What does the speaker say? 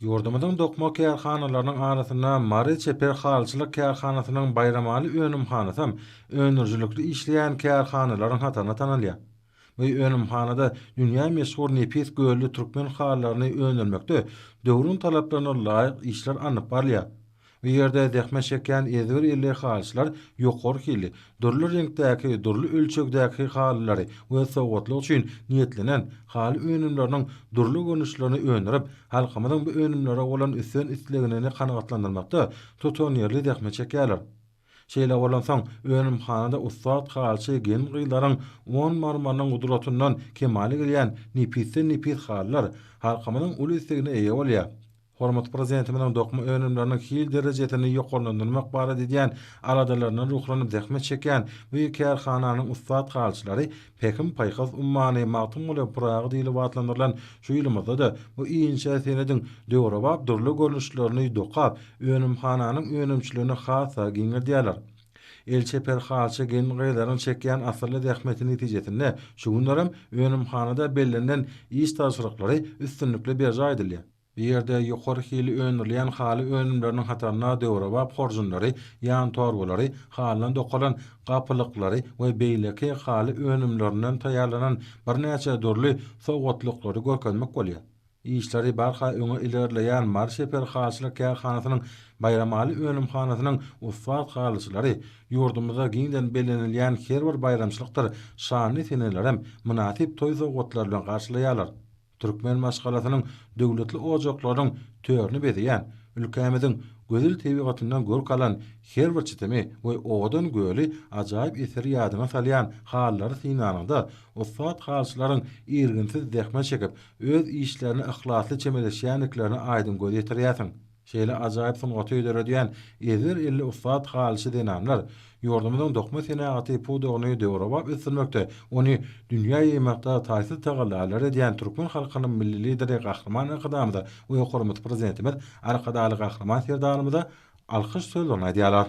Ýurdumyzyň dokma kärhanalarynyň arasynda Mary Çeper halçylyk kärhanasynyň bayramaly önümhanasy önürjülükli işleýän kärhanalaryň hatana tanalýar. Bu önümhanada dünýä meşhur nepis göllü türkmen halaryny önülmekde döwrüň talaplaryna laýyk işler anyp barlýar. Bu ýerde dehme çeken ezber ille halçylar ýokary hili, durly reňkdäki, durly ölçekdäki hallary we sowgatlyk üçin niýetlenen hal önümleriniň durly görnüşlerini önürip, halkymyzyň bu önümlere bolan üsen islegini kanagatlandyrmakda tutan ýerli dehme çekýärler. Şeýle bolansoň önümhanada ustad halçy gen gyýlaryň 10 marmanyň gudratyndan kemali gelýän nipis hallar halkymyzyň uly islegine eýe bolýar. Hormat prezidentimiň dokma önümleriniň hil derejetini ýokarlandyrmak barada diýen aradalaryny ruhlanyp zähmet çeken bu kärhananyň ustad halçylary Pekim Paýhaz ummany magtym bolan puragy diýilip atlandyrylan şu ýylymyzda da bu inşa senediň döwrebap durly görnüşlerini dokap önümhananyň önümçiligini hasa giňerdiler. Elçeper halçy gen gyýlaryň çekýän asyrly zähmetiniň netijesinde şu günlerim önümhanada bellenen iş taşryklary üstünlikle berja edilýär. Bir ýerde ýokary hili önürleýän haly önümleriniň hatarına döwrebap horjunlary, ýan torbalary, halyna dokalan gapylyklary we beýleki haly önümlerinden taýýarlanan bir näçe durly sowgatlykları görkezmek bolýar. İşleri barha öňe ilerleýän Marşeper halçylyk kärhanasynyň bayramaly önümhanasynyň ustad halçylary ýurdumyzda giňden belenilýän her bir bayramçylykdyr şanly senelerem munasip toý sowgatlar bilen garşylaýarlar. Türkmen maşgalasynyň döwletli ojaklaryň törüni bezeýän, ülkemiziň gözel tebigatyndan gör kalan her bir çitemi we odan göli ajaýyp eser ýadyma salýan hallary synanyňda ustad halçylaryň irginsiz zähmet çekip öz işlerini ihlasly çemeleşýänliklerini aýdym göz ýetirýärsiň. Şeýle ajaýyp sungaty öderediýän ezer illi ustad halçy denanlar ýurdumyzyň dokma senagaty pudugyny döwrebap ösürmekde, ony dünýä ýymaqda taýsy tagallar edýän türkmen halkynyň milli lideri Gahraman Akadamyda we hormat prezidentimiz Arkadaly Gahraman Serdanymyza alkyş sözlerini aýdýarlar.